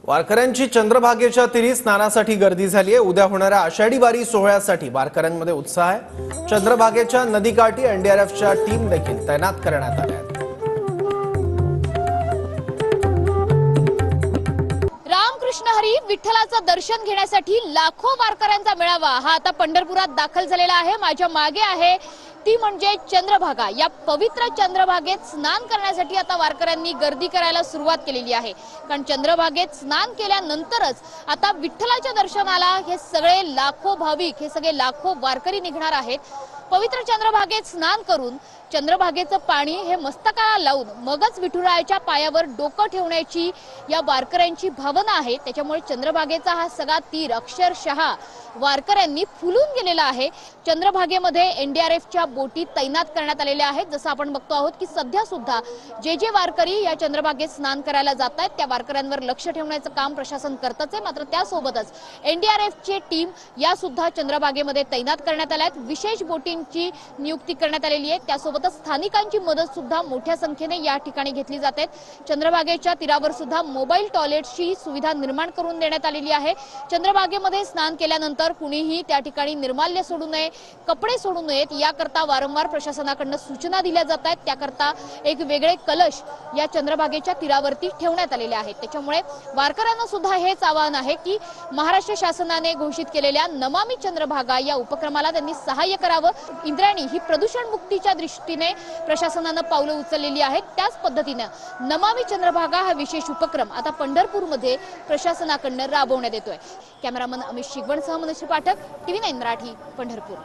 वारकऱ्यांची चंद्रभागेच्या तीरी स्नानासाठी गर्दी झाली आहे। उद्या होणाऱ्या आषाढी वारी सोहळ्यासाठी वारकऱ्यांमध्ये उत्साह आहे। चंद्रभागेच्या नदीकाठी एनडीआरएफच्या टीम देखील तैनात करण्यात आल्या आहेत। रामकृष्ण हरी विठ्ठलाचं दर्शन घेण्यासाठी लाखो वारकऱ्यांचा मेळावा हा आता पंढरपुरात दाखल झालेला आहे। माझ्या मागे आहे ती म्हणजे चंद्रभागा। या पवित्र चंद्रभागेत स्नान करण्यासाठी आता वारकऱ्यांनी गर्दी करायला सुरुवात केलेली आहे। कारण चंद्रभागेत स्नान केल्यानंतरच आता विठ्ठलाच्या दर्शनाला हे सगळे लाखो भाविक, हे सगळे लाखो वारकरी निघणार आहेत। पवित्र चंद्रभागेत स्नान करून चंद्रभागेचं पाणी हे मस्तकाला लावून मगच विठुरायाच्या पायावर डोकं ठेवण्याची या वारकऱ्यांची भावना आहे। त्याच्यामुळे चंद्रभागेचा हा सगळा तीर अक्षरशः वारकऱ्यांनी फुलून गेलेला आहे। चंद्रभागेमध्ये एनडीआरएफच्या बोटी तैनात करण्यात आलेल्या आहेत। जसं आपण बघतो आहोत की सध्या सुद्धा जे वारकरी या चंद्रभागेत स्नान करायला जात आहेत त्या वारकऱ्यांवर लक्ष ठेवण्याचं काम प्रशासन करतच आहे। मात्र त्यासोबतच एनडीआरएफची टीम या सुद्धा चंद्रभागेमध्ये तैनात करण्यात आल्या आहेत। विशेष बोटींची नियुक्ती करण्यात आलेली आहे। त्यासोबतच स्थानिकांची मदत सुद्धा मोठ्या संख्येने या ठिकाणी घेतली जाते। चंद्रभागेच्या तीरावर सुद्धा मोबाईल टॉयलेटची सुविधा निर्माण करून देण्यात आलेली आहे। चंद्रभागेमध्ये स्नान केल्यानंतर कुणीही त्या ठिकाणी निर्माल्य सोडू नये, कपडे सोडू नयेत याकरता वारंवार प्रशासनाकडून सूचना दिल्या जात आहेत। त्याकरता एक वेगळे कलश या चंद्रभागेच्या तीरावरती ठेवण्यात आलेले आहेत। त्याच्यामुळे वारकऱ्यांना सुद्धा हेच आवाहन आहे की महाराष्ट्र शासनाने घोषित केलेल्या नमामि चंद्रभागा या उपक्रमाला त्यांनी सहाय्य करावं। इंद्रायणी ही प्रदूषण मुक्तीच्या दृष्टीने प्रशासनाने पावलं उचललेली आहेत। त्याच पद्धतीने नमामि चंद्रभागा हा विशेष उपक्रम आता पंढरपूरमध्ये प्रशासनाकडून राबवण्यात येतोय। कॅमेरामन अमित शिगवणसह मनोज पाठक, TV9 मराठी, पंढरपूर।